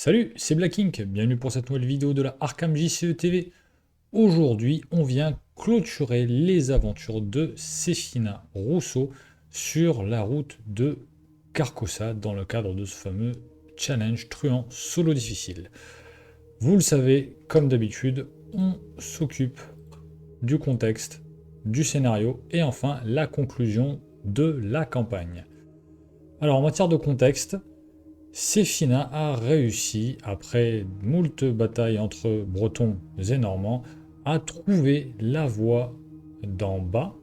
Salut, c'est Black Ink, bienvenue pour cette nouvelle vidéo de la Arkham JCE TV. Aujourd'hui, on vient clôturer les aventures de Sefina Rousseau sur la route de Carcosa dans le cadre de ce fameux challenge truand solo difficile. Vous le savez, comme d'habitude, on s'occupe du contexte, du scénario et enfin la conclusion de la campagne. Alors en matière de contexte, Sefina a réussi, après moult batailles entre Bretons et Normands, à trouver la voie d'en bas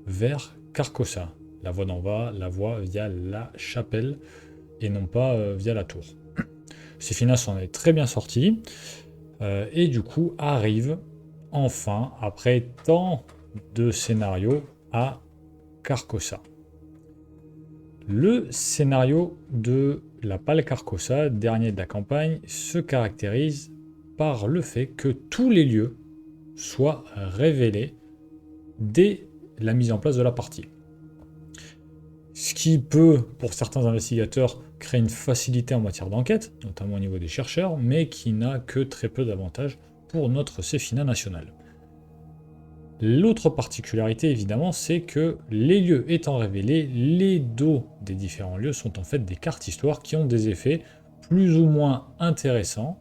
vers Carcosa. La voie d'en bas, la voie via la chapelle et non pas via la tour. Sefina s'en est très bien sorti et du coup arrive enfin, après tant de scénarios, à Carcosa. Le scénario de la Pal Carcosa, dernier de la campagne, se caractérise par le fait que tous les lieux soient révélés dès la mise en place de la partie. Ce qui peut, pour certains investigateurs, créer une facilité en matière d'enquête, notamment au niveau des chercheurs, mais qui n'a que très peu d'avantages pour notre Sefina national. L'autre particularité, évidemment, c'est que les lieux étant révélés, les dos des différents lieux sont en fait des cartes histoire qui ont des effets plus ou moins intéressants,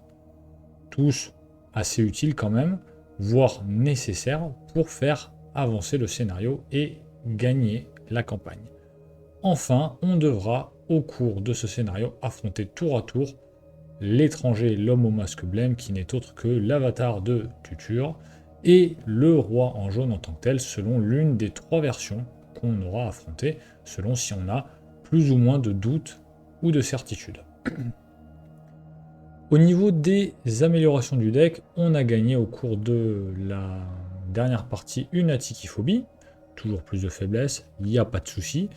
tous assez utiles quand même, voire nécessaires pour faire avancer le scénario et gagner la campagne. Enfin, on devra, au cours de ce scénario, affronter tour à tour l'étranger, l'homme au masque blême, qui n'est autre que l'avatar de Tutur, et le roi en jaune en tant que tel, selon l'une des trois versions qu'on aura affrontées, selon si on a plus ou moins de doutes ou de certitudes. Au niveau des améliorations du deck, on a gagné au cours de la dernière partie une atikiphobie, toujours plus de faiblesse, il n'y a pas de souci.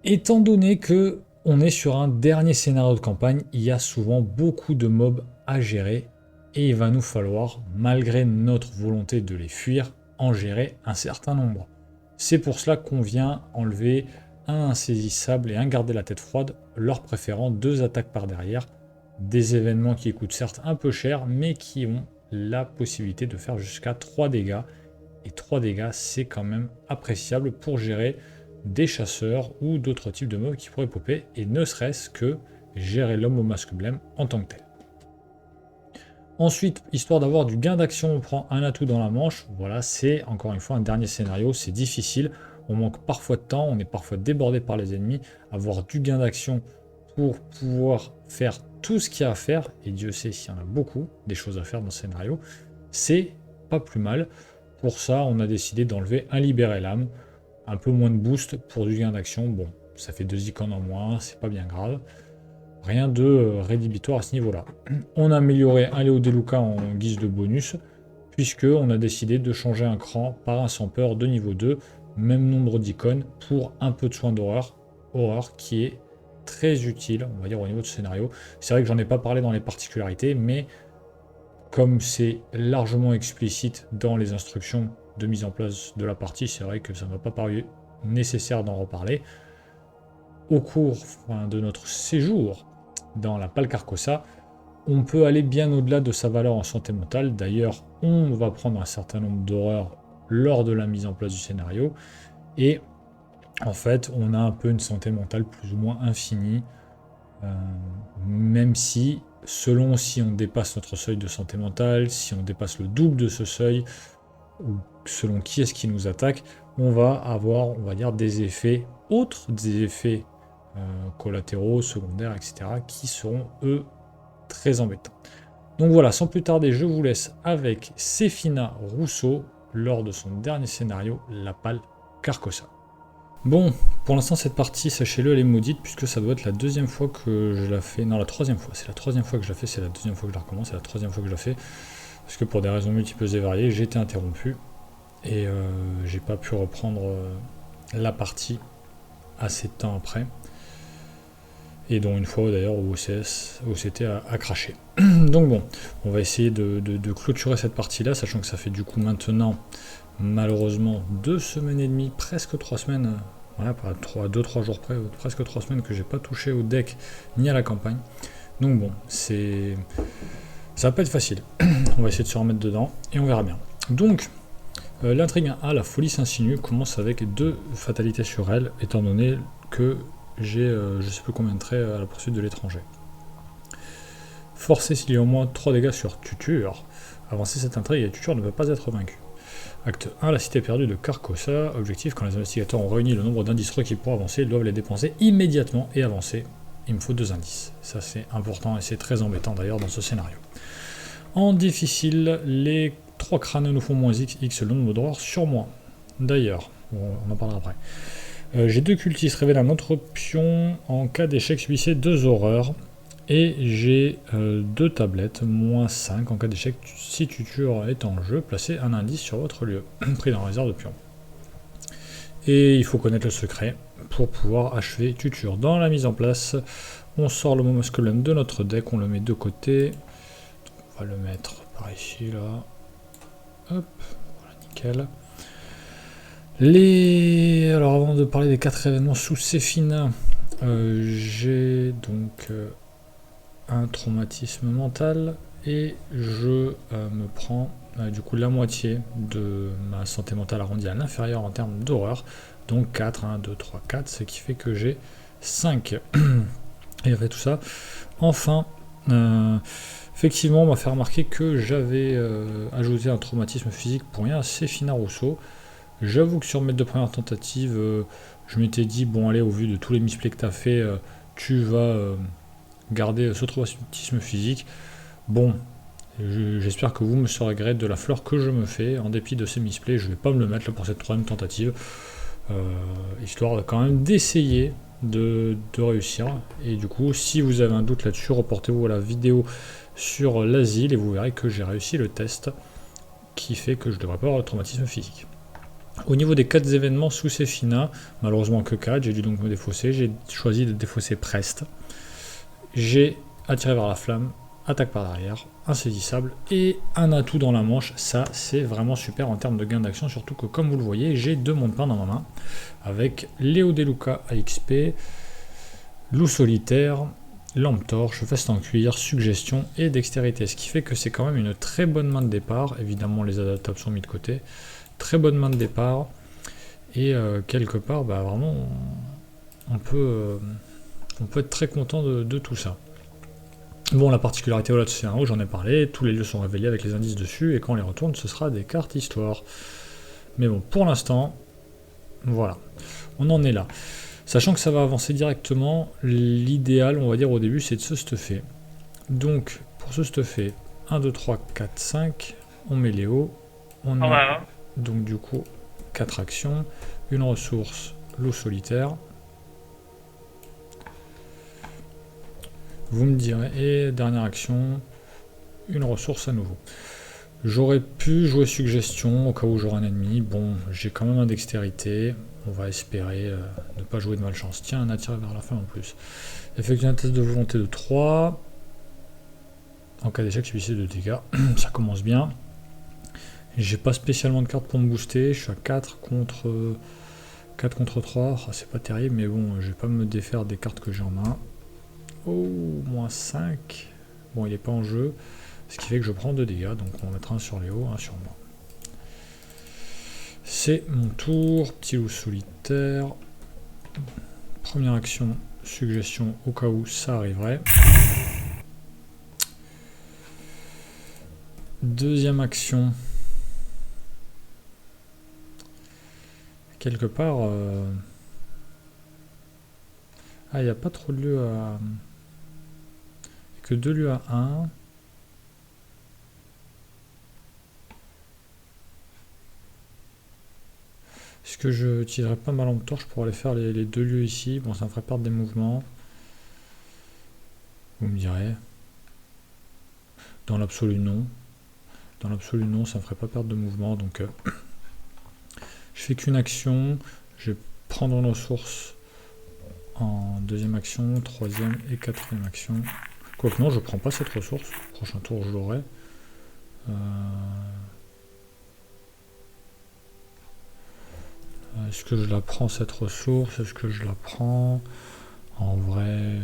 Étant donné que on est sur un dernier scénario de campagne, il y a souvent beaucoup de mobs à gérer et il va nous falloir, malgré notre volonté de les fuir, en gérer un certain nombre. C'est pour cela qu'on vient enlever un insaisissable et un garder la tête froide, leur préférant 2 attaques par derrière, des événements qui coûtent certes un peu cher, mais qui ont la possibilité de faire jusqu'à 3 dégâts. Et 3 dégâts, c'est quand même appréciable pour gérer des chasseurs ou d'autres types de mobs qui pourraient popper, et ne serait-ce que gérer l'homme au masque blême en tant que tel. Ensuite, histoire d'avoir du gain d'action, on prend un atout dans la manche. Voilà, c'est encore une fois un dernier scénario, c'est difficile, on manque parfois de temps, on est parfois débordé par les ennemis. Avoir du gain d'action pour pouvoir faire tout ce qu'il y a à faire, et Dieu sait s'il y en a beaucoup, des choses à faire dans ce scénario, c'est pas plus mal. Pour ça, on a décidé d'enlever un libérer l'âme, un peu moins de boost pour du gain d'action. Bon, ça fait 2 icônes en moins, c'est pas bien grave. Rien de rédhibitoire à ce niveau-là. On a amélioré un Léo Deluca en guise de bonus, puisque on a décidé de changer un cran par un Samper de niveau 2, même nombre d'icônes, pour un peu de soin d'horreur, horreur qui est très utile, on va dire, au niveau de scénario. C'est vrai que j'en ai pas parlé dans les particularités, mais comme c'est largement explicite dans les instructions de mise en place de la partie, c'est vrai que ça ne m'a pas paru nécessaire d'en reparler. Au cours de notre séjour dans la Pal Carcosa, on peut aller bien au-delà de sa valeur en santé mentale. D'ailleurs, on va prendre un certain nombre d'horreurs lors de la mise en place du scénario. Et en fait, on a un peu une santé mentale plus ou moins infinie. Même si, selon si on dépasse notre seuil de santé mentale, si on dépasse le double de ce seuil, ou selon qui est-ce qui nous attaque, on va avoir, on va dire, des effets autres, des effets collatéraux, secondaires, etc., qui seront, eux, très embêtants. Donc voilà, sans plus tarder, je vous laisse avec Sefina Rousseau lors de son dernier scénario, la Pal Carcosa. Bon, pour l'instant, cette partie, sachez-le, elle est maudite, puisque ça doit être la deuxième fois que je la fais. Non, la troisième fois. C'est la troisième fois que je la fais, c'est la deuxième fois que je la recommence, c'est la troisième fois que je la fais. Parce que pour des raisons multiples et variées, j'ai été interrompu. Et j'ai pas pu reprendre la partie assez de temps après. Et dont une fois d'ailleurs où OCT a craché. Donc bon, on va essayer de clôturer cette partie-là, sachant que ça fait du coup maintenant, malheureusement, 2 semaines et demie, presque 3 semaines, voilà, pas 2-3 jours près, presque 3 semaines que j'ai pas touché au deck ni à la campagne. Donc bon, ça va pas être facile. On va essayer de se remettre dedans et on verra bien. Donc, l'intrigue 1A, la folie s'insinue, commence avec 2 fatalités sur elle, étant donné que j'ai je sais plus combien de traits à la poursuite de l'étranger. Forcer s'il y a au moins 3 dégâts sur tuture. Avancer cette intrigue et tuture ne peut pas être vaincu. Acte 1, la cité perdue de Carcosa. Objectif, quand les investigateurs ont réuni le nombre d'indices requis pour avancer, ils doivent les dépenser immédiatement et avancer. Il me faut 2 indices. Ça c'est important et c'est très embêtant d'ailleurs dans ce scénario. En difficile, les 3 crânes nous font moins x le nombre d'horreurs sur moi. D'ailleurs, on en parlera après. J'ai 2 cultistes, révèlent une autre option. En cas d'échec, subissez 2 horreurs. Et j'ai 2 tablettes, moins 5 en cas d'échec. Si tuture est en jeu, placez un indice sur votre lieu, pris dans la réserve de pion. Et il faut connaître le secret pour pouvoir achever tuture. Dans la mise en place, on sort le mot masculin de notre deck, on le met de côté. On va le mettre par ici, là. Hop, voilà, nickel. Alors avant de parler des 4 événements sous Séphina, j'ai donc un traumatisme mental et je me prends du coup la moitié de ma santé mentale arrondie à l'inférieur en termes d'horreur, donc 4, 1, 2, 3, 4, ce qui fait que j'ai 5. Et après tout ça, enfin, effectivement, on m'a fait remarquer que j'avais ajouté un traumatisme physique pour rien à Séphina Rousseau. J'avoue que sur mes 2 premières tentatives, je m'étais dit, bon allez, au vu de tous les misplays que tu as fait, tu vas garder ce traumatisme physique. Bon, j'espère que vous me serez gré de la fleur que je me fais, en dépit de ces misplays, je vais pas me le mettre là pour cette 3ème tentative, histoire quand même d'essayer de réussir. Et du coup, si vous avez un doute là-dessus, reportez-vous à la vidéo sur l'asile et vous verrez que j'ai réussi le test qui fait que je devrais pas avoir de traumatisme physique. Au niveau des 4 événements sous Séphina, malheureusement que 4, j'ai dû donc me défausser, j'ai choisi de défausser Prest. J'ai attiré vers la flamme, attaque par derrière, insaisissable et un atout dans la manche. Ça, c'est vraiment super en termes de gain d'action, surtout que comme vous le voyez, j'ai 2 mondes pain dans ma main avec Léo Deluca AXP, Loup solitaire, lampe torche, veste en cuir, suggestion et dextérité. Ce qui fait que c'est quand même une très bonne main de départ. Évidemment, les adaptables sont mis de côté. Très bonne main de départ. Et quelque part, bah, vraiment, on peut être très content de tout ça. Bon, la particularité de ce scénario, j'en ai parlé, tous les lieux sont révélés avec les indices dessus, et quand on les retourne, ce sera des cartes histoire. Mais bon, pour l'instant, voilà, on en est là. Sachant que ça va avancer directement, l'idéal, on va dire au début, c'est de se stuffer. Donc, pour se stuffer, 1, 2, 3, 4, 5, on met Léo, on a donc du coup 4 actions, une ressource, loup solitaire. Vous me direz, et dernière action, une ressource à nouveau. J'aurais pu jouer suggestion au cas où j'aurai un ennemi. Bon, j'ai quand même un dextérité. On va espérer ne pas jouer de malchance. Tiens, un attiré vers la fin en plus. Effectuer un test de volonté de 3. En cas d'échec, subissez 2 dégâts. Ça commence bien. J'ai pas spécialement de cartes pour me booster. Je suis à 4 contre 3. Oh, c'est pas terrible, mais bon, je vais pas me défaire des cartes que j'ai en main. Oh, moins 5. Bon, il n'est pas en jeu. Ce qui fait que je prends 2 dégâts. Donc on va mettre un sur Léo, un sur moi. C'est mon tour. Petit loup solitaire. Première action, suggestion au cas où ça arriverait. Deuxième action. Quelque part... Ah, il n'y a pas trop de lieu à... que 2 lieux à 1. Est-ce que je utiliserai pas ma lampe torche pour aller faire les 2 lieux ici? Bon, ça me ferait perdre des mouvements. Vous me direz. Dans l'absolu, non. Dans l'absolu, non, ça me ferait pas perdre de mouvement. Donc, je fais qu'une action. Je vais prendre une ressource en deuxième action, troisième et quatrième action. Quoique non, je prends pas cette ressource. Prochain tour, je l'aurai. Est-ce que je la prends cette ressource? Est-ce que je la prends? En vrai,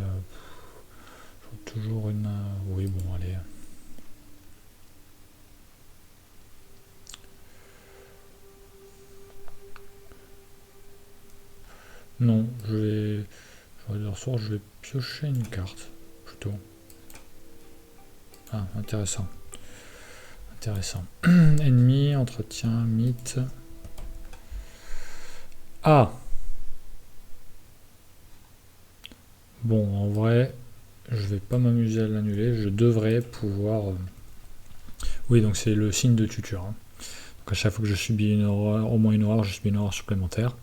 j'aurais toujours une... oui, bon, allez. Non, je vais... J'aurais dû ressources, je vais piocher une carte, plutôt. Ah, intéressant. Intéressant. Ennemi, entretien, mythe. Ah! Bon, en vrai, je vais pas m'amuser à l'annuler. Je devrais pouvoir... Oui, donc c'est le signe de tuture. Hein. Donc à chaque fois que je subis une horreur, au moins une horreur, je subis une horreur supplémentaire.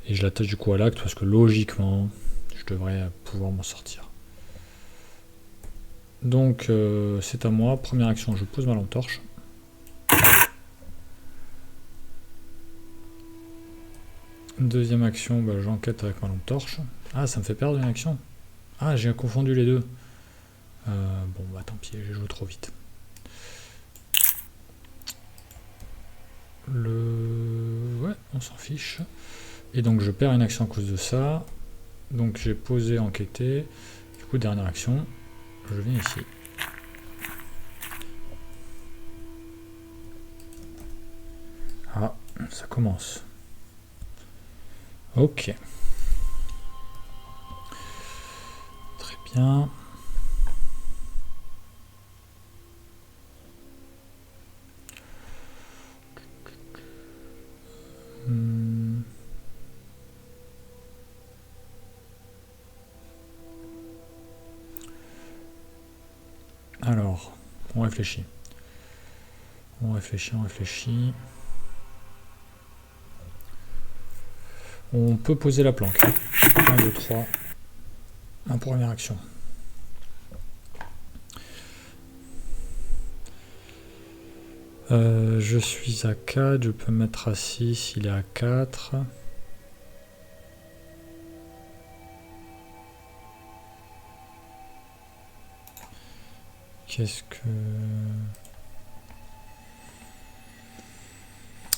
Et je l'attache du coup à l'acte parce que logiquement, je devrais pouvoir m'en sortir. Donc c'est à moi. Première action, je pose ma lampe torche. Deuxième action, bah, j'enquête avec ma lampe torche. Ah, ça me fait perdre une action. Ah, j'ai confondu les deux. Bon, bah tant pis, j'ai joué trop vite. Ouais, on s'en fiche. Et donc je perds une action à cause de ça. Donc j'ai posé, enquêté. Du coup, dernière action, je viens ici. Ah, ça commence. Ok. Très bien. Alors, on réfléchit. On réfléchit. On peut poser la planque. 1, 2, 3. En première action. Je suis à 4, je peux mettre à 6, il est à 4. Qu'est-ce que...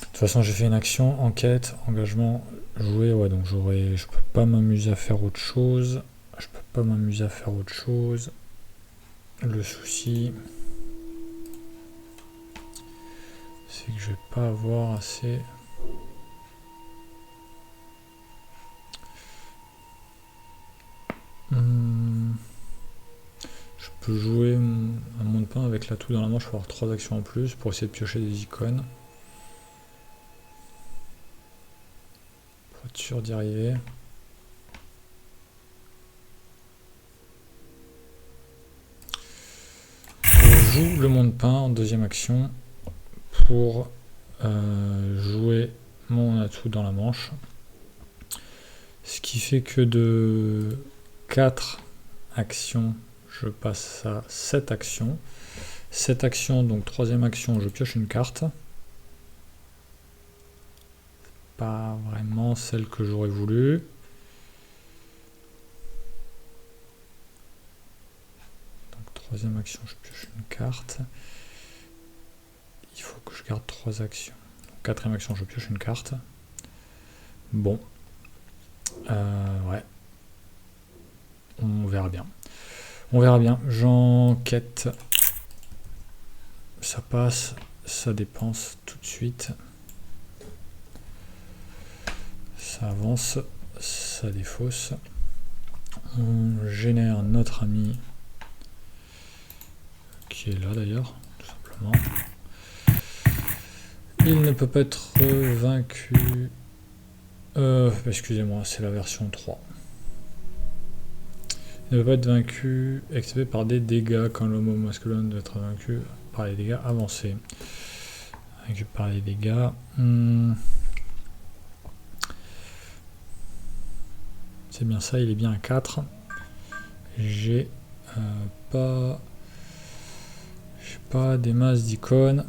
De toute façon, j'ai fait une action, enquête, engagement, jouer. Ouais, donc je peux pas m'amuser à faire autre chose. Le souci, c'est que je vais pas avoir assez... Je peux jouer un monde pain avec l'atout dans la manche, je peux avoir 3 actions en plus pour essayer de piocher des icônes. Pour être sûr d'y arriver. Je joue le monde peint en deuxième action pour jouer mon atout dans la manche. Ce qui fait que de 4 actions, je passe à 7 actions. 7 actions, donc troisième action, je pioche une carte. Pas vraiment celle que j'aurais voulu. Donc troisième action, je pioche une carte. Il faut que je garde 3 actions. Donc, quatrième action, je pioche une carte. Bon. Ouais. On verra bien. J'enquête. Ça passe, ça dépense tout de suite. Ça avance, ça défausse. On génère notre ami qui est là d'ailleurs, tout simplement. Il ne peut pas être vaincu. Excusez-moi, c'est la version 3. Il ne peut pas être vaincu, excepté par des dégâts quand l'homme masculin doit être vaincu par les dégâts avancés. Vaincu par les dégâts. C'est bien ça, il est bien à 4. J'ai pas des masses d'icônes.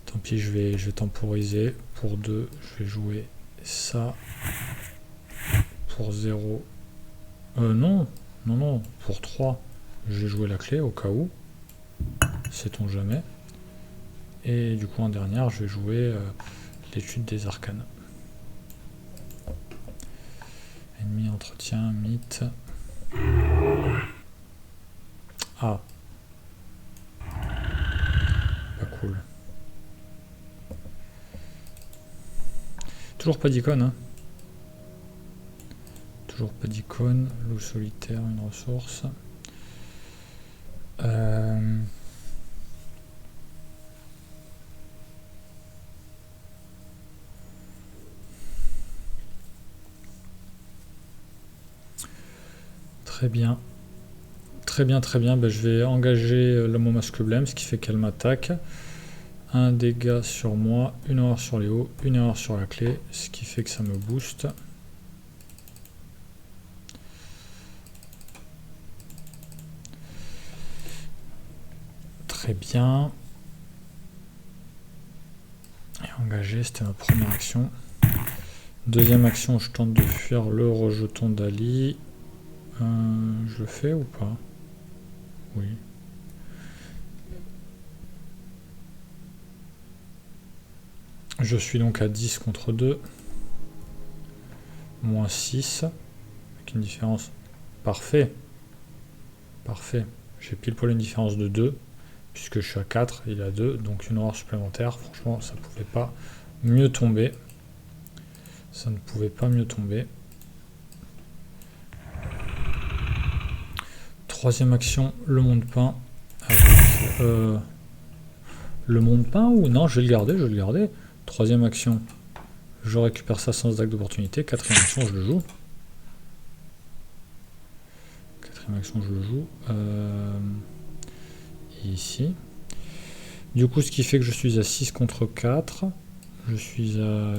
Tant pis, je vais temporiser. Pour 2, je vais jouer ça. Pour 0. Non, pour 3, je vais jouer la clé au cas où. Sait-on jamais. Et du coup, en dernière, je vais jouer l'étude des arcanes. Mi-entretien, mythe. Ah. Pas cool. Toujours pas d'icône, hein. Toujours pas d'icône. Loup solitaire, une ressource. Très bien. Très bien, très bien. Ben, je vais engager le mot masque blême, ce qui fait qu'elle m'attaque. Un dégât sur moi, une erreur sur les hauts, une erreur sur la clé, ce qui fait que ça me booste. Très bien. Et engagé, c'était ma première action. Deuxième action, je tente de fuir le rejeton d'Ali. Je le fais ou pas? Oui. Je suis donc à 10 contre 2. Moins 6. Avec une différence. Parfait. Parfait. J'ai pile poil une différence de 2. Puisque je suis à 4, il est à 2. Donc une erreur supplémentaire. Franchement, ça ne pouvait pas mieux tomber. Ça ne pouvait pas mieux tomber. Troisième action, le monde peint. Avec le monde peint ou non, je vais le garder, je vais le garder. Troisième action, je récupère ça sans attaque d'opportunité. Quatrième action, je le joue. Quatrième action, je le joue. Et ici. Du coup, ce qui fait que je suis à 6 contre 4. Je suis à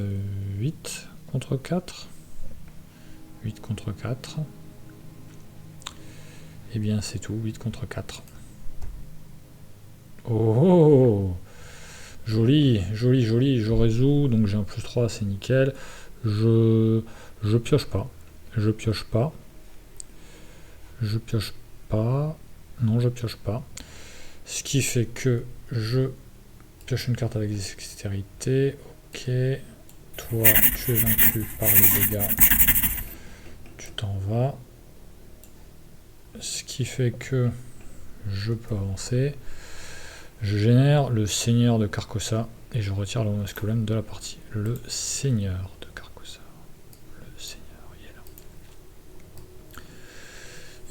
8 contre 4. 8 contre 4. Eh bien, c'est tout, 8 contre 4. Oh, joli, joli, joli. Je résous, donc j'ai un plus 3, c'est nickel. Je pioche pas. Je pioche pas. Je pioche pas. Non, je pioche pas. Ce qui fait que je pioche une carte avec dextérité. Ok. Toi, tu es vaincu par les dégâts. Tu t'en vas. Ce qui fait que je peux avancer. Je génère le Seigneur de Carcosa et je retire le masque blême de la partie. Le Seigneur de Carcosa. Le Seigneur, il est là.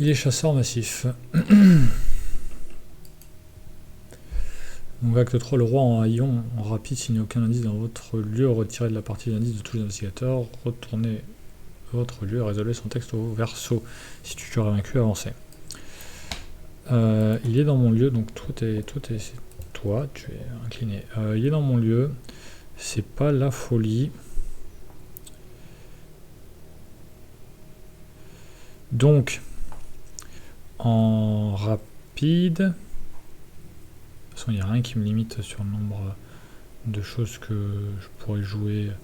Il est chasseur massif. Donc acte 3, le roi en haillon, en rapide, s'il n'y a aucun indice dans votre lieu, retirez de la partie l'indice de tous les investigateurs, retournez votre lieu et résolvez son texte au verso. Si tu aurais vaincu, avancez. Il est dans mon lieu, donc toi, tu es incliné. Il est dans mon lieu, c'est pas la folie. Donc, en rapide, de toute façon, il n'y a rien qui me limite sur le nombre de choses que je pourrais jouer. Il n'y a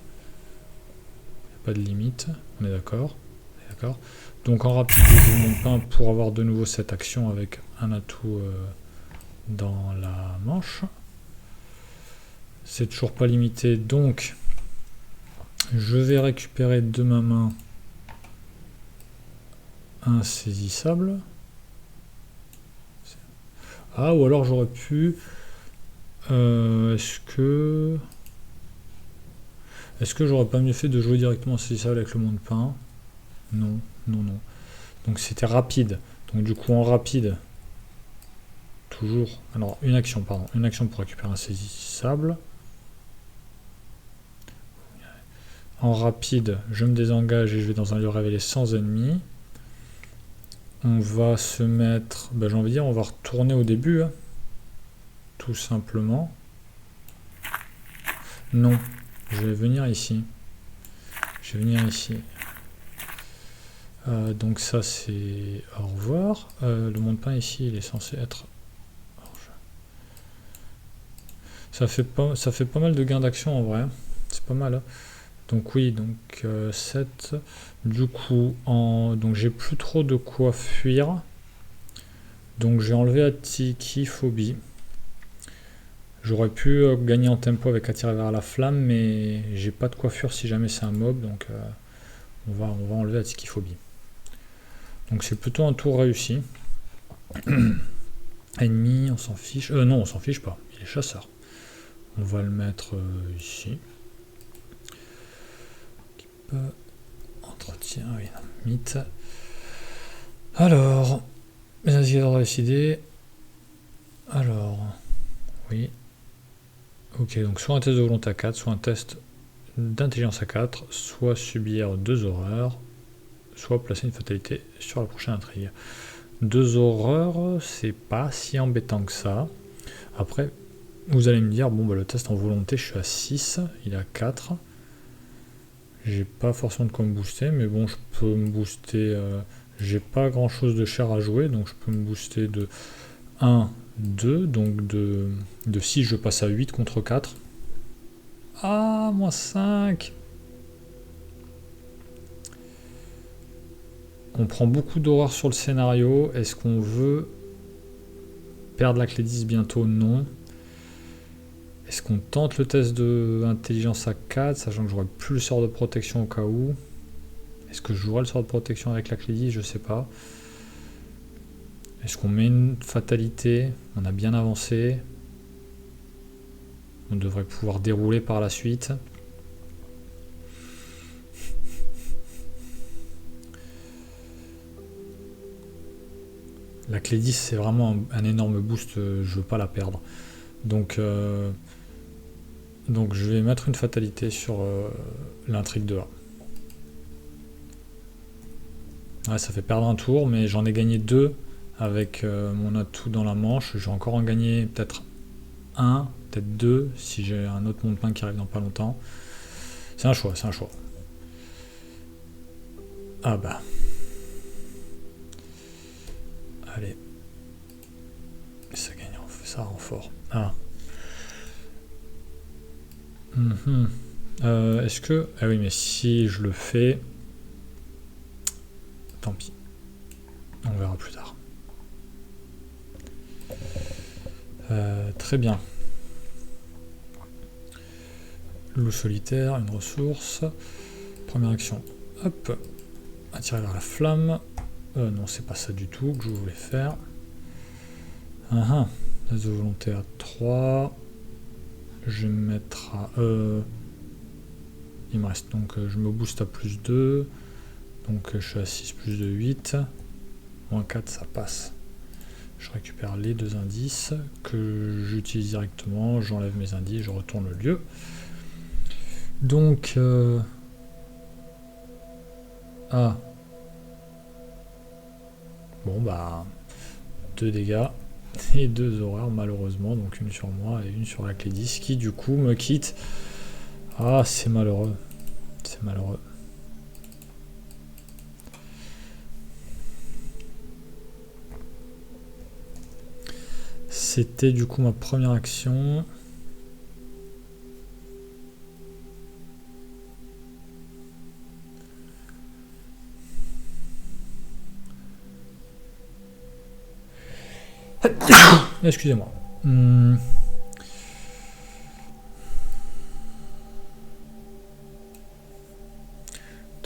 pas de limite, on est d'accord. Donc en rapide, je joue mon pain pour avoir de nouveau cette action avec un atout dans la manche. C'est toujours pas limité, donc je vais récupérer de ma main un saisissable. Ah, ou alors j'aurais pu... Est-ce que j'aurais pas mieux fait de jouer directement un saisissable avec le monde peint? Non, non, non. Donc c'était rapide. Donc du coup en rapide, toujours... Alors une action, pardon. Une action pour récupérer un saisissable. En rapide, je me désengage et je vais dans un lieu révélé sans ennemis. On va se mettre... Ben, j'ai envie de dire, on va retourner au début. Hein. Tout simplement. Non. Je vais venir ici. Je vais venir ici. Donc ça c'est au revoir. Le monde peint ici, il est censé être... Ça fait pas mal de gains d'action en vrai. C'est pas mal. Hein. Donc oui, donc 7. Du coup, donc j'ai plus trop de quoi fuir. Donc j'ai enlevé Atikiphobie. J'aurais pu gagner en tempo avec attirer vers la flamme, mais j'ai pas de quoi fuir si jamais c'est un mob. Donc on va enlever la Tsykiphobie. Donc c'est plutôt un tour réussi. Ennemi, on s'en fiche. Non, on s'en fiche pas. Il est chasseur. On va le mettre ici. Entretien, oui, non, mythe. Alors, les indicateurs décidés. Alors, oui. Ok, donc soit un test de volonté à 4, soit un test d'intelligence à 4, soit subir 2 horreurs, soit placer une fatalité sur la prochaine intrigue. 2 horreurs, c'est pas si embêtant que ça. Après, vous allez me dire, bon, bah, le test en volonté, je suis à 6, il est à 4. J'ai pas forcément de quoi me booster, mais bon, je peux me booster. J'ai pas grand chose de cher à jouer, donc je peux me booster de 1, 2, donc de 6, je passe à 8 contre 4. Ah, moins 5. On prend beaucoup d'horreur sur le scénario. Est-ce qu'on veut perdre la clé 10 bientôt? Non. Est-ce qu'on tente le test d'intelligence à 4, sachant que j'aurai plus le sort de protection au cas où? Est-ce que je jouerai le sort de protection avec la clé 10? Je sais pas. Est-ce qu'on met une fatalité? On a bien avancé. On devrait pouvoir dérouler par la suite. La clé 10, c'est vraiment un énorme boost. Je veux pas la perdre. Donc je vais mettre une fatalité sur l'intrigue de A. Ouais, ça fait perdre un tour, mais j'en ai gagné 2 avec mon atout dans la manche. Je vais encore en gagner peut-être 1, peut-être 2 si j'ai un autre monde plein qui arrive dans pas longtemps. C'est un choix, c'est un choix. Ah bah. Allez. Ça gagne, on fait ça renfort. Ah. Est-ce que... Ah oui, mais si je le fais... Tant pis. On verra plus tard. Très bien. Loup solitaire, une ressource. Première action. Hop. Attirer vers la flamme. Non, c'est pas ça du tout que je voulais faire. Test de volonté à 3. Je vais me mettre à... il me reste donc... je me booste à plus 2. Donc je suis à 6 plus de 8. Moins 4, ça passe. Je récupère les 2 indices que j'utilise directement. J'enlève mes indices, je retourne le lieu. Donc... Ah. Bon bah... 2 dégâts. Et 2 horreurs malheureusement. Donc une sur moi et une sur la clé 10 qui du coup me quitte. Ah, c'est malheureux. C'est malheureux. C'était du coup ma première action. Excusez-moi.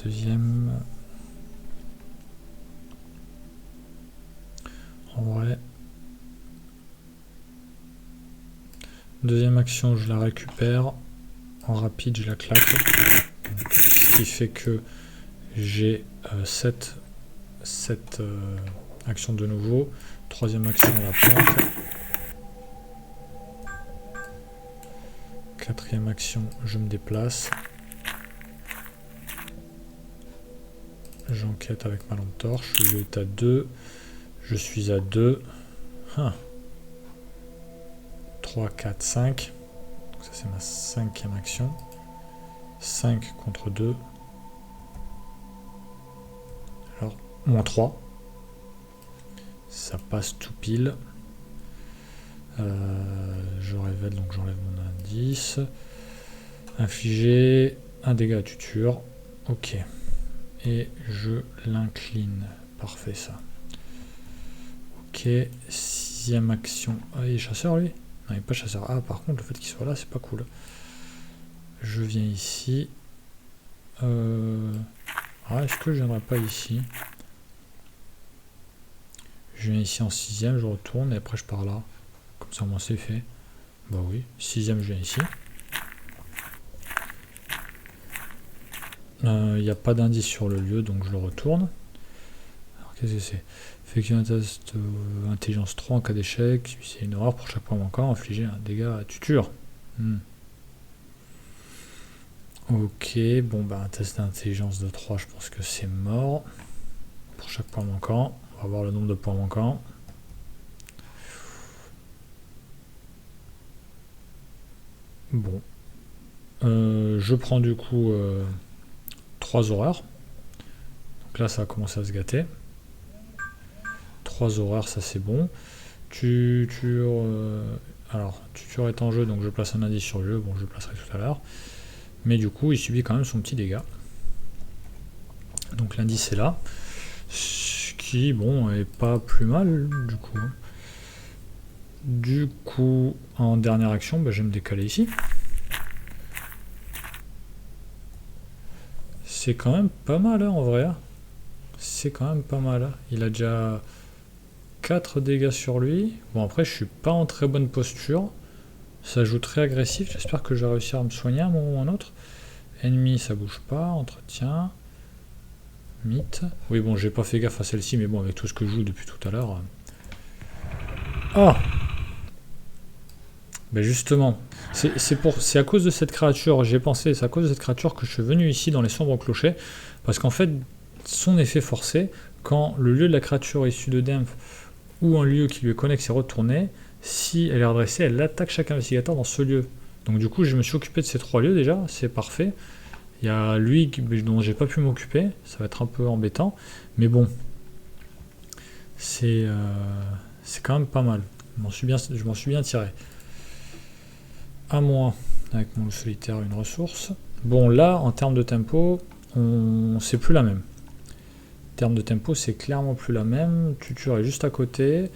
Deuxième. En vrai. Deuxième action, je la récupère. En rapide, je la claque. Donc, ce qui fait que j'ai 7 actions de nouveau. Troisième action, la planque. Quatrième action, je me déplace. J'enquête avec ma lampe torche. Je vais à 2. Je suis à 2. 3, 4, 5. Donc ça c'est ma 5e action. 5 contre 2. Alors, moins 3. Ça passe tout pile. Je révèle, donc j'enlève mon indice. Infliger un dégât à tuture. Ok. Et je l'incline. Parfait ça. Ok. 6e action. Ah, il est chasseur lui? Non, il n'est pas chasseur. Ah, par contre, le fait qu'il soit là, c'est pas cool. Je viens ici. Ah, est-ce que je viendrai pas ici? Je viens ici en 6ème, je retourne et après je pars là. Comme ça, moi c'est fait. Bah oui, 6ème, je viens ici. Il n'y a pas d'indice sur le lieu, donc je le retourne. Alors qu'est-ce que c'est? Effectuer un test intelligence 3 en cas d'échec. C'est une erreur pour chaque point manquant. Infliger un dégât à tuture. Ok, bon bah un test d'intelligence de 3, je pense que c'est mort. Pour chaque point manquant. On va voir le nombre de points manquants. Bon. Je prends du coup 3 horreurs. Donc là ça a commencé à se gâter. 3 horreurs, ça c'est bon. Alors, tuture est en jeu, donc je place un indice sur le jeu. Bon, je le placerai tout à l'heure. Mais du coup, il subit quand même son petit dégât. Donc l'indice est là. Ce qui, bon, est pas plus mal, du coup. Du coup, en dernière action, bah, je vais me décaler ici. C'est quand même pas mal, hein, en vrai. C'est quand même pas mal. Il a déjà 4 dégâts sur lui. Bon, après, je suis pas en très bonne posture. Ça joue très agressif. J'espère que je vais réussir à me soigner à un moment ou à un autre. Ennemi, ça bouge pas. Entretien. Mythe. Oui, bon, j'ai pas fait gaffe à celle-ci, mais bon, avec tout ce que je joue depuis tout à l'heure. Oh! Ben justement, c'est à cause de cette créature, j'ai pensé, c'est à cause de cette créature que je suis venu ici dans les sombres clochers, parce qu'en fait, son effet forcé, quand le lieu de la créature issue de Demph ou un lieu qui lui est connexe s'est retourné, si elle est redressée, elle attaque chaque investigateur dans ce lieu. Donc du coup, je me suis occupé de ces 3 lieux déjà, c'est parfait. Il y a lui dont j'ai pas pu m'occuper, ça va être un peu embêtant, mais bon, c'est quand même pas mal. Je m'en suis bien tiré. À moi, avec mon solitaire, une ressource. Bon, là, en termes de tempo, c'est plus la même. En termes de tempo, c'est clairement plus la même. Tuture est juste à côté.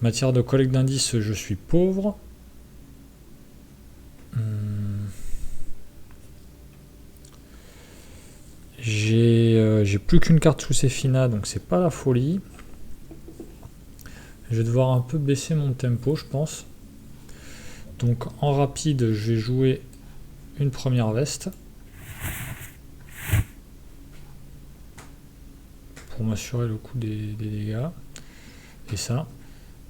Matière de collecte d'indices, je suis pauvre. J'ai plus qu'une carte sous Séphina, donc c'est pas la folie. Je vais devoir un peu baisser mon tempo, je pense. Donc en rapide, je vais jouer une première veste. Pour m'assurer le coup des dégâts. Et ça.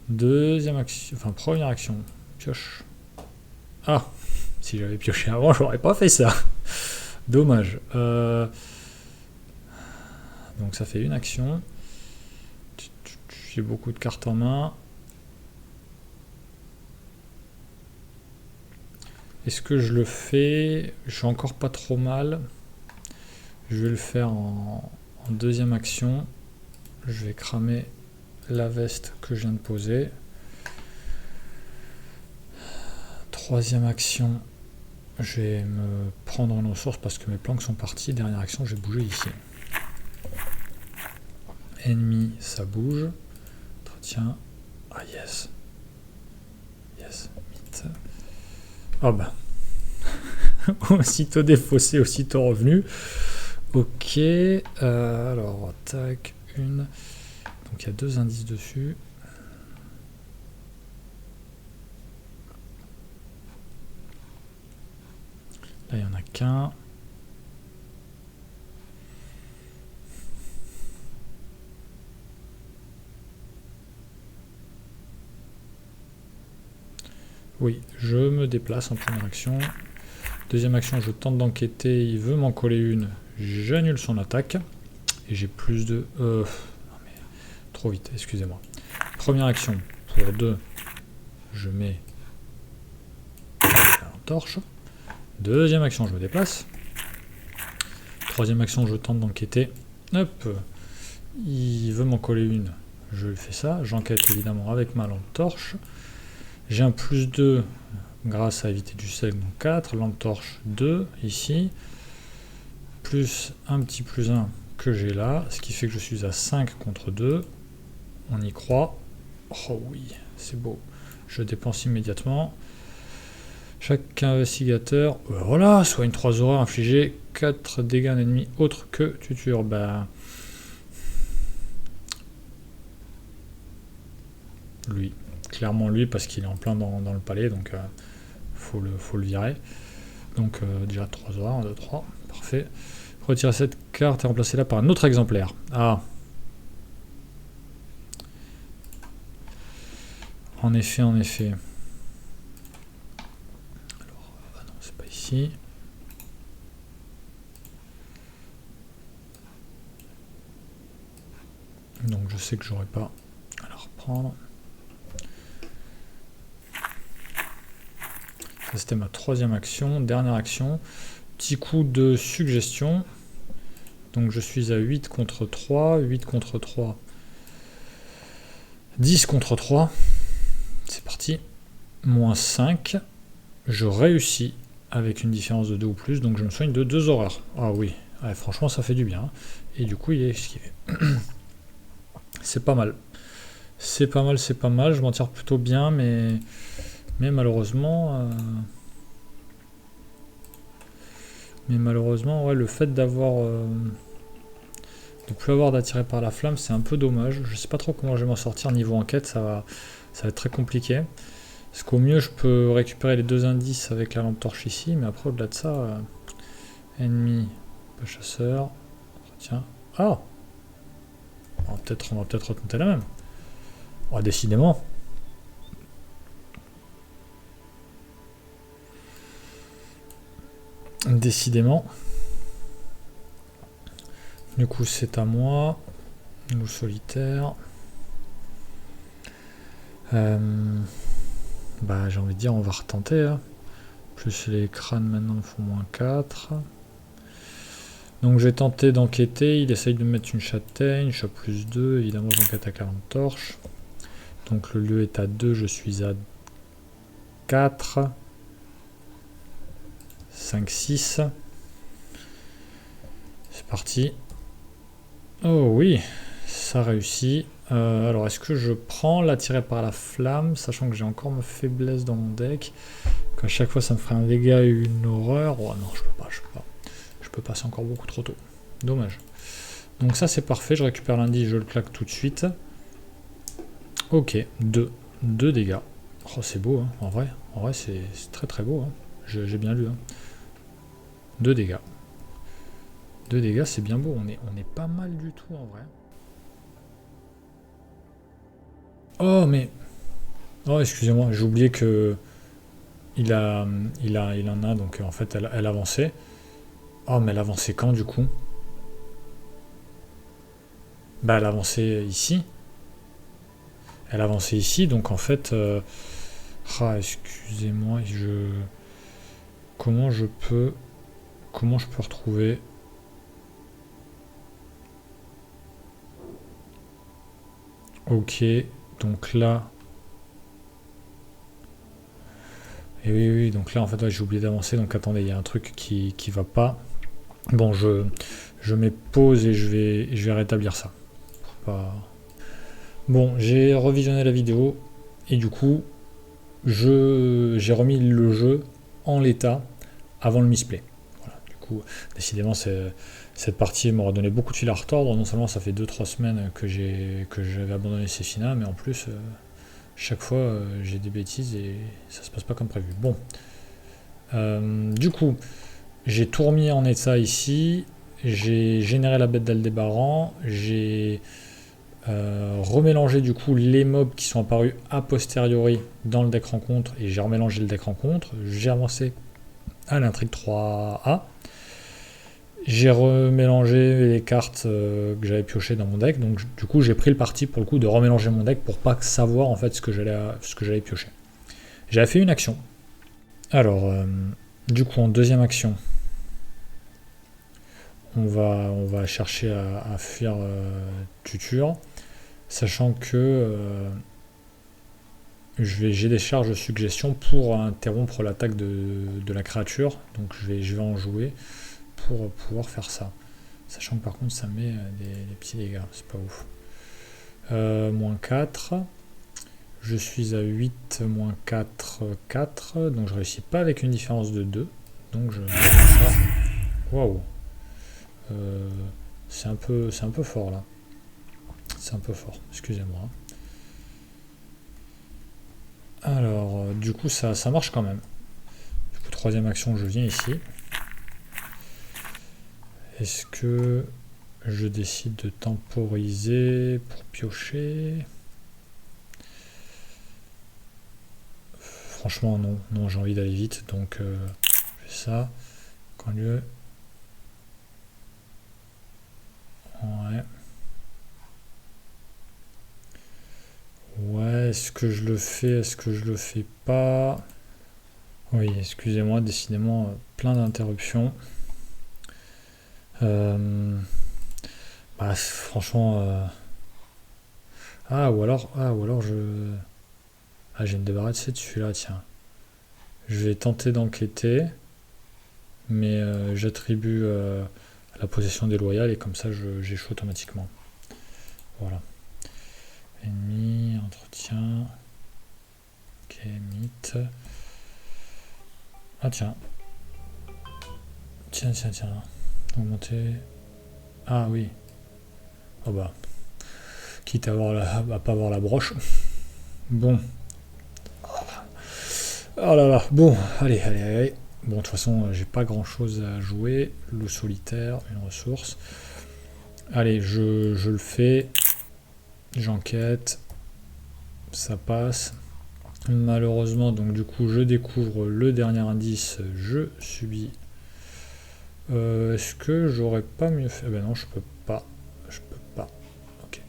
Deuxième action, enfin première action. Pioche. Ah, si j'avais pioché avant, j'aurais pas fait ça. Dommage. Donc ça fait une action. J'ai beaucoup de cartes en main. Est-ce que je le fais? Je suis encore pas trop mal. Je vais le faire en deuxième action. Je vais cramer la veste que je viens de poser. Troisième action. Je vais me prendre une ressource parce que mes planques sont partis. Dernière action, je vais bouger ici. Ennemi, ça bouge. Entretien. Ah yes. Yes. Mythe. Ah bah. Aussitôt défaussé, aussitôt revenu. Ok. Alors, tac, une. Donc il y a 2 indices dessus. Là, il n'y en a qu'un. Oui, je me déplace en première action. Deuxième action, je tente d'enquêter. Il veut m'en coller une. J'annule son attaque. Et j'ai plus de... Non mais, trop vite, excusez-moi. Première action, pour 2, je mets la torche. Deuxième action, je me déplace. Troisième action, je tente d'enquêter. Hop, il veut m'en coller une. Je lui fais ça. J'enquête évidemment avec ma lampe torche. J'ai un plus 2 grâce à éviter du sel, donc 4. Lampe torche 2 ici. Plus un petit plus 1 que j'ai là. Ce qui fait que je suis à 5 contre 2. On y croit. Oh oui, c'est beau. Je dépense immédiatement. Chaque investigateur, voilà, soigne 3 horreurs infligées 4 dégâts à un ennemi autre que tuture. Bah... lui. Clairement lui, parce qu'il est en plein dans le palais, donc faut le virer. Donc déjà 3 heures, 1, 2, 3, parfait. Retirer cette carte et remplacer-la par un autre exemplaire. Ah. En effet, en effet. Alors, ah non, c'est pas ici. Donc je sais que j'aurais pas à la reprendre. Ça c'était ma 3e action. Dernière action. Petit coup de suggestion. Donc je suis à 8 contre 3. 8 contre 3. 10 contre 3. C'est parti. Moins 5. Je réussis avec une différence de 2 ou plus. Donc je me soigne de 2 horreurs. Ah oui. Ouais, franchement ça fait du bien. Et du coup il est esquivé. C'est pas mal. C'est pas mal, c'est pas mal. Je m'en tire plutôt bien, mais malheureusement... Mais malheureusement, ouais, le fait d'avoir... de plus avoir d'attirer par la flamme, c'est un peu dommage. Je sais pas trop comment je vais m'en sortir. Niveau enquête, ça va être très compliqué. Parce qu'au mieux, je peux récupérer les 2 indices avec la lampe torche ici. Mais après, au-delà de ça... ennemi, pas chasseur. Tiens. Ah, on va peut-être retenter la même. Oh, décidément. Décidément. Du coup, c'est à moi. Nous solitaire. Bah, j'ai envie de dire, on va retenter. Hein. Plus les crânes maintenant font moins 4. Donc, je vais tenter d'enquêter. Il essaye de me mettre une châtaigne. Je suis à plus 2. Évidemment, j'enquête avec la lampe torche. Donc, le lieu est à 2. Je suis à 4. 5, 6. C'est parti. Oh oui, ça réussit. Alors, est-ce que je prends l'attiré par la flamme, sachant que j'ai encore ma faiblesse dans mon deck, qu'à chaque fois ça me ferait un dégât et une horreur. Oh non, je peux pas. Je peux pas, c'est encore beaucoup trop tôt. Dommage. Donc ça c'est parfait, je récupère l'indice, je le claque tout de suite. Ok, 2 dégâts. Oh c'est beau, hein. En vrai c'est très très beau. Hein. J'ai bien lu. Hein. 2 dégâts. 2 dégâts, c'est bien beau. On est pas mal du tout en vrai. Oh mais... Oh excusez-moi, j'ai oublié que... Il en a, donc en fait elle avançait. Oh mais elle avançait quand du coup? Bah elle avançait ici. Elle avançait ici, donc en fait... Ah excusez-moi, Comment je peux retrouver... Ok, donc là... Et oui, donc là en fait ouais, j'ai oublié d'avancer, donc attendez, il y a un truc qui va pas. Bon, je mets pause et je vais rétablir ça. Pas... Bon, j'ai revisionné la vidéo et du coup, j'ai remis le jeu en l'état avant le misplay. Voilà, du coup, décidément, cette partie m'aura donné beaucoup de fil à retordre. Non seulement ça fait 2-3 semaines que j'avais abandonné Sefina, mais en plus... chaque fois, j'ai des bêtises et ça se passe pas comme prévu. Bon. Du coup, j'ai tout remis en état ici. J'ai généré la bête d'Aldébaran. J'ai remélangé du coup les mobs qui sont apparus a posteriori dans le deck rencontre et j'ai remélangé le deck rencontre. J'ai avancé à l'intrigue 3A. J'ai remélangé les cartes que j'avais piochées dans mon deck, donc du coup j'ai pris le parti pour le coup de remélanger mon deck pour pas savoir en fait ce que j'allais piocher. J'avais fait une action. Alors, du coup en deuxième action, on va chercher à fuir tuture, sachant que j'ai des charges de suggestion pour interrompre l'attaque de la créature, donc je vais en jouer pour pouvoir faire ça. Sachant que par contre ça met des petits dégâts, c'est pas ouf. Moins 4. Je suis à 8, moins 4, 4. Donc je réussis pas avec une différence de 2. Donc je fais ça. Waouh. C'est un peu fort là. C'est un peu fort, excusez-moi. Alors, du coup, ça marche quand même. Du coup, troisième action, je viens ici. Est-ce que je décide de temporiser pour piocher? Franchement, non. Non, j'ai envie d'aller vite, donc je fais ça. Quand lieu. Ouais. Ouais, est-ce que je le fais? Est-ce que je le fais pas? Oui, excusez-moi, décidément, plein d'interruptions. Bah, franchement... ou alors je... Ah, j'ai une débarrassée de celui-là, tiens. Je vais tenter d'enquêter, mais j'attribue la possession déloyale et comme ça j'échoue automatiquement. Voilà. Ennemi, entretien. Ok, mythe. Ah tiens. Tiens. Augmenter. Ah oui. Oh bah. Quitte à pas avoir la broche. Bon. Oh là là. Bon, allez. Bon, de toute façon, j'ai pas grand chose à jouer. Loup solitaire, une ressource. Allez, je le fais. J'enquête. Ça passe. Malheureusement, donc du coup, je découvre le dernier indice. Je subis. Est-ce que j'aurais pas mieux fait? Ben non, je peux pas. Ok.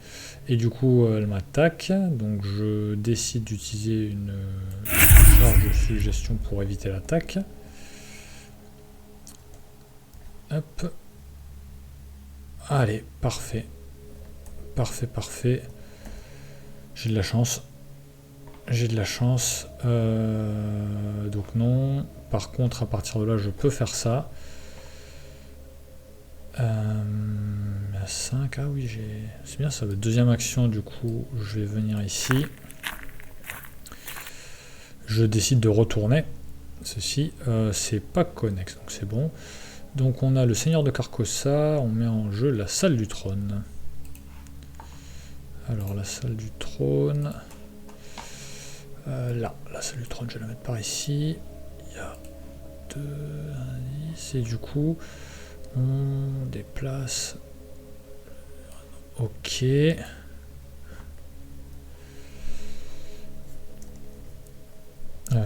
Et du coup, elle m'attaque. Donc je décide d'utiliser une charge de suggestion pour éviter l'attaque. Hop. Allez, parfait. Parfait. J'ai de la chance. Donc non. Par contre, à partir de là, je peux faire ça. 5, ah oui, c'est bien ça. Deuxième action, du coup, je vais venir ici. Je décide de retourner. Ceci, c'est pas connexe, donc c'est bon. Donc on a le Seigneur de Carcosa, on met en jeu la salle du trône. Alors la salle du trône... là, la salle du trône, je vais la mettre par ici. Il y a 2 indices, et du coup, on déplace... Ok. Il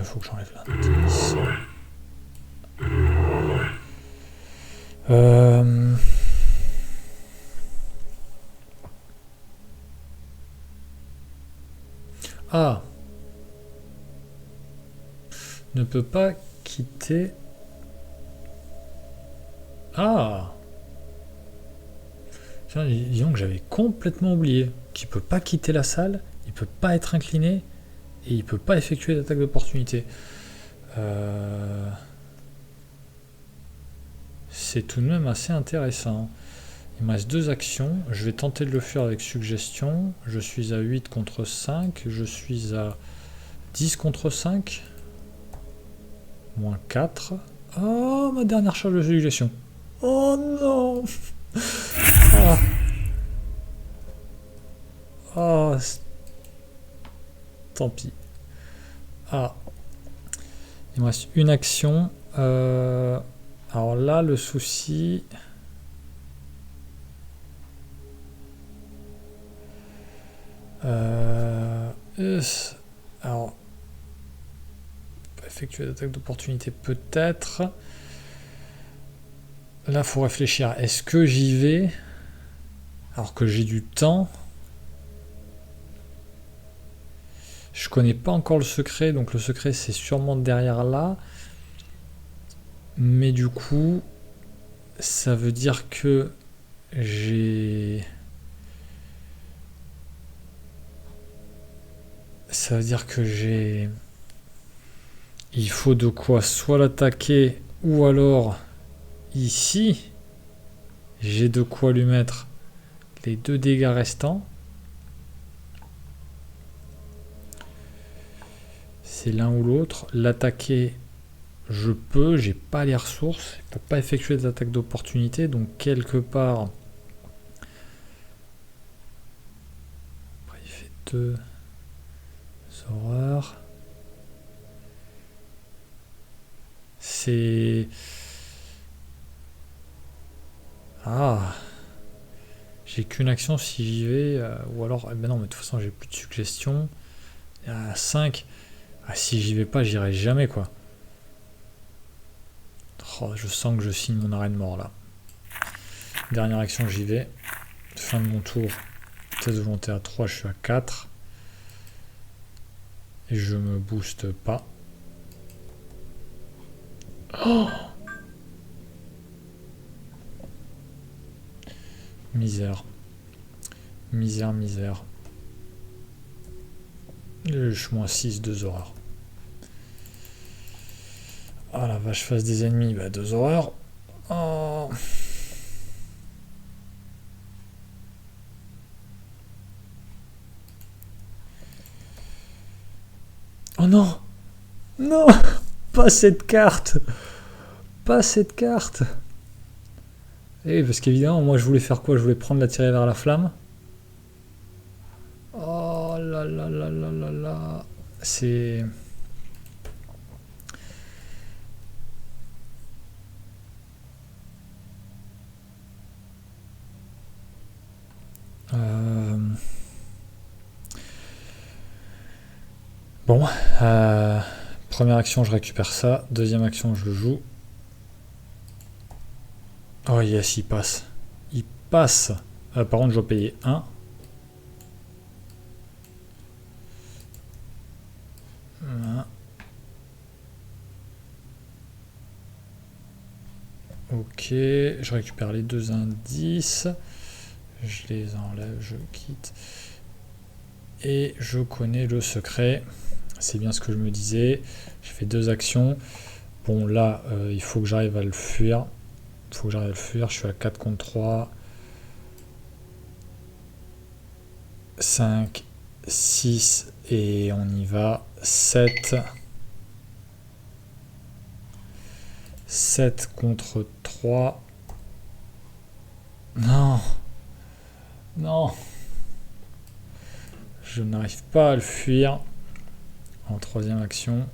faut que j'enlève l'indice. Ah. Ne peut pas quitter... Ah. Tiens, disons que j'avais complètement oublié qu'il peut pas quitter la salle, il peut pas être incliné, et il peut pas effectuer d'attaque d'opportunité. C'est tout de même assez intéressant. Il me reste 2 actions. Je vais tenter de le faire avec suggestion. Je suis à 8 contre 5. Je suis à 10 contre 5. Moins 4. Oh, ma dernière charge de suggestion. Oh non. Ah. Oh, tant pis. Ah. Il me reste une action. Alors là, le souci... alors... Effectuer d'attaque d'opportunité peut-être. Là, faut réfléchir. Est-ce que j'y vais alors que j'ai du temps? Je connais pas encore le secret, donc le secret c'est sûrement derrière là. Mais du coup, ça veut dire que j'ai... Ça veut dire que j'ai... Il faut de quoi soit l'attaquer ou alors ici, j'ai de quoi lui mettre les 2 dégâts restants. C'est l'un ou l'autre. L'attaquer je peux, j'ai pas les ressources, je peux pas effectuer des attaques d'opportunité, donc quelque part... Après, il fait 2 horreurs. C'est... Ah, j'ai qu'une action si j'y vais, ou alors, ben non, mais de toute façon j'ai plus de suggestions. À 5, ah, si j'y vais pas, j'irai jamais quoi. Oh, je sens que je signe mon arrêt de mort là. Dernière action, j'y vais. Fin de mon tour, test de volonté à 3, je suis à 4. Et je me booste pas. Oh, misère. Misère, misère. Je suis moins 6, 2 horreurs. Ah la vache, face des ennemis, bah 2 horreurs. Oh. Oh non. Non. Pas cette carte. Pas cette carte. Eh, parce qu'évidemment, moi je voulais faire quoi? Je voulais prendre la tirée vers la flamme. Oh là là là là là là. C'est... Bon, première action, je récupère ça. Deuxième action, je le joue. Oh yes, il passe. Il passe. Par contre, je dois payer 1. Ok, je récupère les 2 indices. Je les enlève, je quitte. Et je connais le secret. C'est bien ce que je me disais. J'ai fait 2 actions. Bon, là, il faut que j'arrive à le fuir. Il faut que j'arrive à le fuir. Je suis à 4 contre 3. 5, 6. Et on y va. 7. 7 contre 3. Non. Non. Je n'arrive pas à le fuir. En troisième action.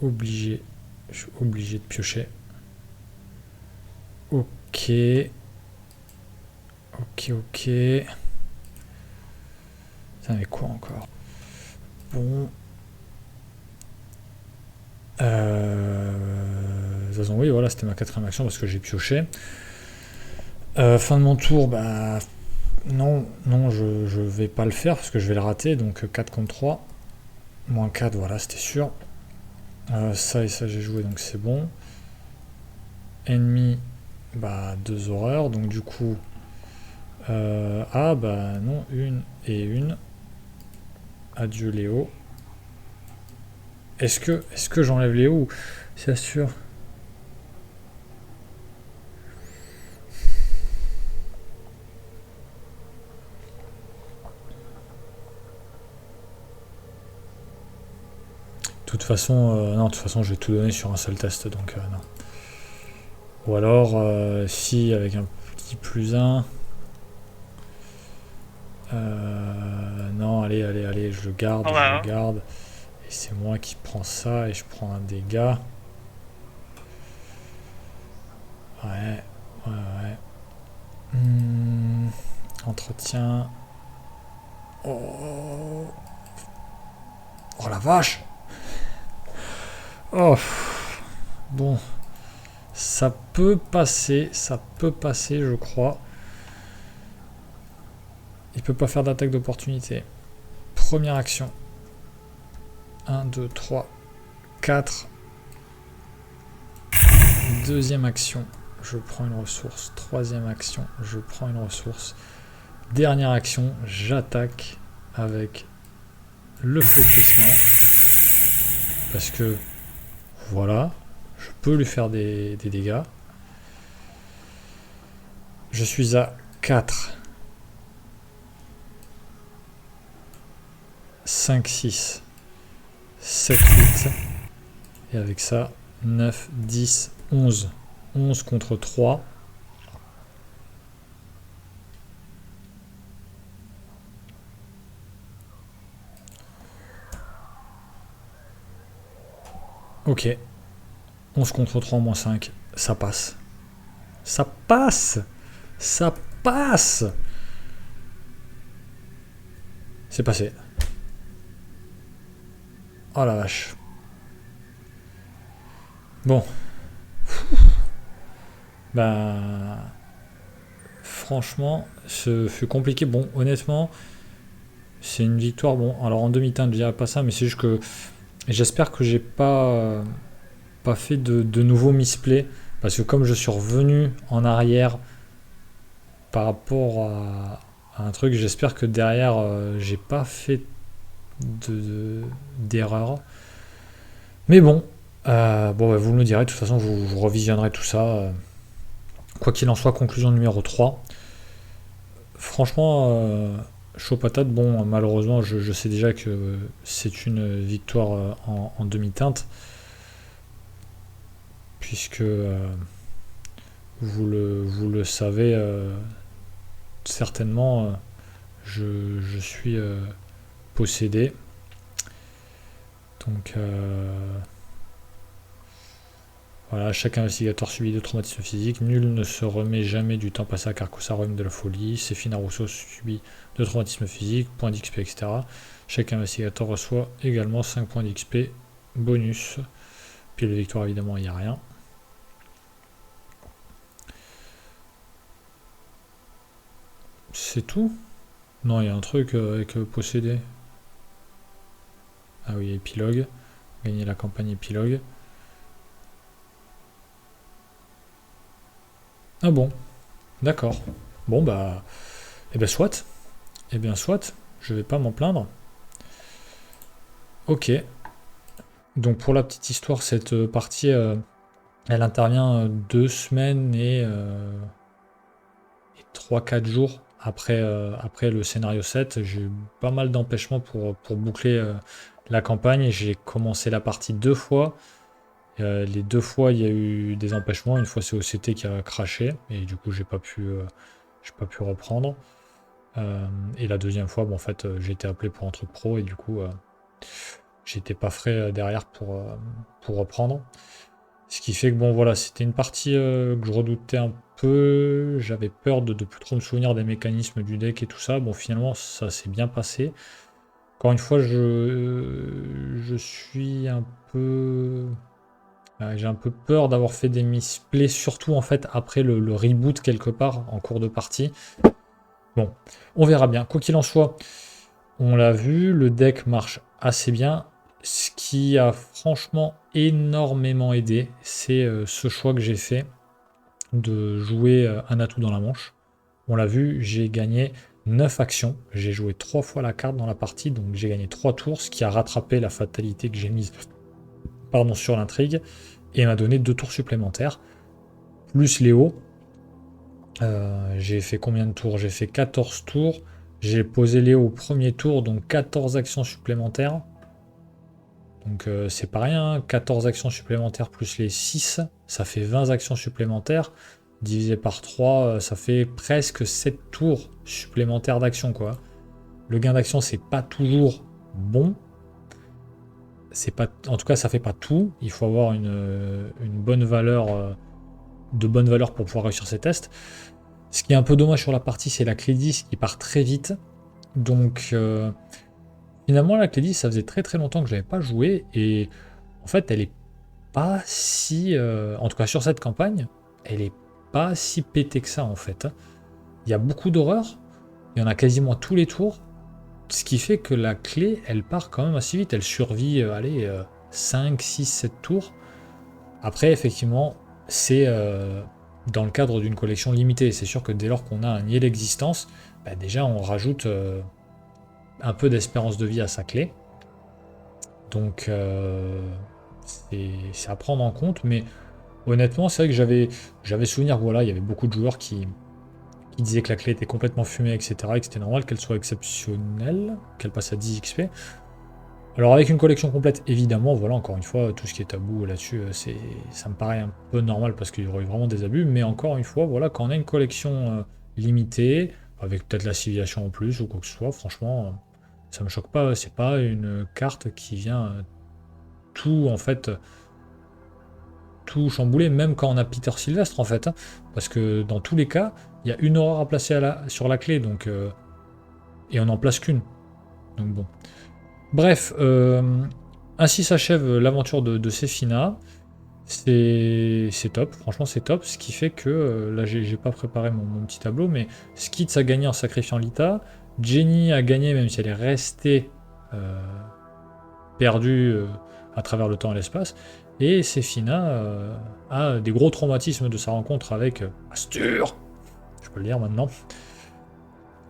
Obligé. Je suis obligé de piocher. Ok. Ok, ok. Ça met quoi encore? Bon. De toute façon, oui, voilà, c'était ma 4ème action parce que j'ai pioché. Fin de mon tour, bah... Non, non, je vais pas le faire parce que je vais le rater. Donc 4 contre 3. Moins 4, voilà, c'était sûr. Ça et ça, j'ai joué, donc c'est bon. Ennemi, bah 2 horreurs. Donc du coup... ah, bah non, 1 et 1. Adieu Léo. Est-ce que j'enlève Léo ou c'est sûr? De toute façon, non, de toute façon, je vais tout donner sur un seul test, donc non. Ou alors, si avec un petit plus 1. Non, allez, allez, allez, je le garde, je le garde. Et c'est moi qui prends ça et je prends un dégât. Ouais, ouais, ouais. Entretien. Oh. Oh la vache. Oh. Bon. Ça peut passer, je crois. Il peut pas faire d'attaque d'opportunité. Première action. 1, 2, 3, 4. Deuxième action, je prends une ressource. Troisième action, je prends une ressource. Dernière action, j'attaque avec le fléchissement. Parce que, voilà, je peux lui faire des dégâts. Je suis à 4, 5, 6, 7, 8. Et avec ça, 9, 10, 11. 11 contre 3. Ok. 11 contre 3 moins 5. Ça passe. Ça passe. Ça passe. C'est passé. Oh la vache. Bon. Bah... Franchement, ce fut compliqué. Bon, honnêtement, c'est une victoire. Bon, alors en demi-teinte, je dirais pas ça, mais c'est juste que j'espère que j'ai pas fait de nouveaux misplays. Parce que comme je suis revenu en arrière par rapport à un truc, j'espère que derrière, j'ai pas fait d'erreur. Mais bon, bon, vous me le direz. De toute façon, vous revisionnerez tout ça. Quoi qu'il en soit, conclusion numéro 3. Franchement, chaud patate. Bon, malheureusement, je sais déjà que c'est une victoire en demi-teinte. Puisque vous le savez certainement, je suis possédé. Donc voilà, chaque investigateur subit de traumatismes physiques. Nul ne se remet jamais du temps passé à Carcosa-Rome de la folie. Séphine Rousseau subit de traumatismes physiques, points d'XP, etc. Chaque investigateur reçoit également 5 points d'XP bonus. Puis la victoire, évidemment, il n'y a rien. C'est tout? Non, il y a un truc avec posséder. Ah oui, épilogue. Gagner la campagne épilogue. Ah bon, d'accord. Bon bah, eh ben soit. Eh bien soit, je vais pas m'en plaindre. Ok. Donc pour la petite histoire, cette partie, elle intervient 2 semaines et 3-4 jours après le scénario 7. J'ai eu pas mal d'empêchements pour boucler la campagne. J'ai commencé la partie 2 fois. Les 2 fois, il y a eu des empêchements. Une fois, c'est OCT qui a craché. Et du coup, j'ai pas pu reprendre. Et la deuxième fois, bon, en fait, j'ai été appelé pour un truc pro. Et du coup, j'étais pas frais derrière pour reprendre. Ce qui fait que bon voilà, c'était une partie que je redoutais un peu. J'avais peur de plus trop me souvenir des mécanismes du deck et tout ça. Bon finalement ça s'est bien passé. Encore une fois, je suis un peu. J'ai un peu peur d'avoir fait des misplays, surtout en fait après le reboot quelque part en cours de partie. Bon, on verra bien. Quoi qu'il en soit, on l'a vu, le deck marche assez bien. Ce qui a franchement énormément aidé, c'est ce choix que j'ai fait de jouer un atout dans la manche. On l'a vu, j'ai gagné 9 actions. J'ai joué 3 fois la carte dans la partie, donc j'ai gagné 3 tours, ce qui a rattrapé la fatalité que j'ai mise sur l'intrigue, et m'a donné 2 tours supplémentaires. Plus Léo, j'ai fait combien de tours? J'ai fait 14 tours. J'ai posé Léo au premier tour, donc 14 actions supplémentaires. Donc c'est pas rien, 14 actions supplémentaires plus les 6, ça fait 20 actions supplémentaires. Divisé par 3, ça fait presque 7 tours supplémentaires d'action, quoi. Le gain d'action, c'est pas toujours bon. C'est pas, en tout cas, ça fait pas tout. Il faut avoir une bonne valeur, de bonne valeur pour pouvoir réussir ces tests. Ce qui est un peu dommage sur la partie, c'est la clé 10 qui part très vite. Donc finalement, la clé 10, ça faisait très très longtemps que je n'avais pas joué. Et en fait, elle est pas si... en tout cas, sur cette campagne, elle est pas si pétée que ça, en fait. Il y a beaucoup d'horreurs. Il y en a quasiment tous les tours. Ce qui fait que la clé, elle part quand même assez vite. Elle survit, 5, 6, 7 tours. Après, effectivement, c'est dans le cadre d'une collection limitée. C'est sûr que dès lors qu'on a un niais d'existence, bah déjà, on rajoute un peu d'espérance de vie à sa clé. Donc, c'est à prendre en compte. Mais Honnêtement, c'est vrai que j'avais souvenir, voilà, il y avait beaucoup de joueurs qui disaient que la clé était complètement fumée, etc. Et que c'était normal qu'elle soit exceptionnelle, qu'elle passe à 10 XP. Alors avec une collection complète, évidemment, voilà, encore une fois, tout ce qui est tabou là-dessus, ça me paraît un peu normal parce qu'il y aurait eu vraiment des abus, mais encore une fois, voilà, quand on a une collection limitée, avec peut-être la civilisation en plus ou quoi que ce soit, franchement, ça me choque pas, c'est pas une carte qui vient tout, en fait, tout chambouler, même quand on a Peter Sylvestre, en fait, hein, parce que dans tous les cas, il y a une horreur à placer sur la clé, donc, et on n'en place qu'une, donc bon. Bref, ainsi s'achève l'aventure de Sefina. C'est top, franchement c'est top. Ce qui fait que, là j'ai pas préparé mon petit tableau, mais Skitz a gagné en sacrifiant Lita. Jenny a gagné même si elle est restée perdue à travers le temps et l'espace. Et Sefina a des gros traumatismes de sa rencontre avec Astur, je peux le dire maintenant.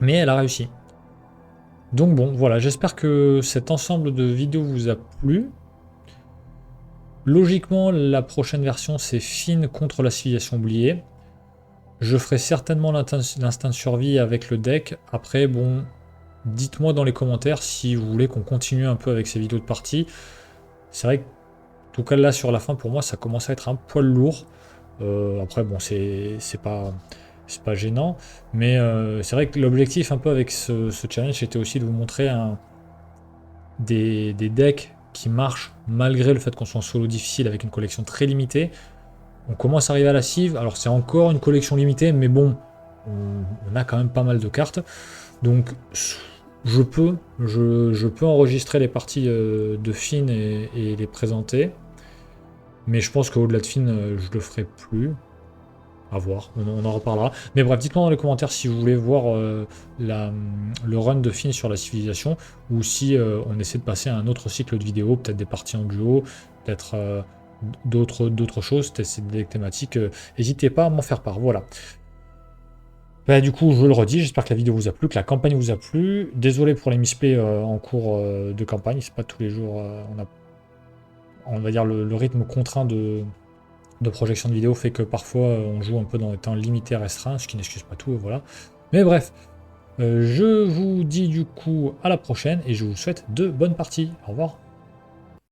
Mais elle a réussi. Donc bon, voilà, j'espère que cet ensemble de vidéos vous a plu. Logiquement, la prochaine version, c'est Finn contre la civilisation oubliée. Je ferai certainement l'instinct de survie avec le deck. Après, bon, dites-moi dans les commentaires si vous voulez qu'on continue un peu avec ces vidéos de partie. C'est vrai que, en tout cas là, sur la fin, pour moi, ça commence à être un poil lourd. Après, bon, c'est pas gênant. Mais c'est vrai que l'objectif un peu avec ce challenge, était aussi de vous montrer des decks qui marchent malgré le fait qu'on soit en solo difficile avec une collection très limitée. On commence à arriver à la cive, alors c'est encore une collection limitée, mais bon, on a quand même pas mal de cartes. Donc je peux enregistrer les parties de Finn et les présenter. Mais je pense qu'au-delà de Finn, je le ferai plus. À voir, on en reparlera. Mais bref, dites-moi dans les commentaires si vous voulez voir le run de Finn sur la civilisation, ou si on essaie de passer à un autre cycle de vidéos, peut-être des parties en duo, peut-être d'autres choses, c'est des thématiques. N'hésitez pas à m'en faire part, voilà. Bah, du coup, je le redis, j'espère que la vidéo vous a plu, que la campagne vous a plu. Désolé pour les misplays en cours de campagne, c'est pas tous les jours, on va dire le rythme contraint de projection de vidéo fait que parfois on joue un peu dans des temps limités restreints, ce qui n'excuse pas tout, voilà. Mais bref, je vous dis du coup à la prochaine et je vous souhaite de bonnes parties. Au revoir.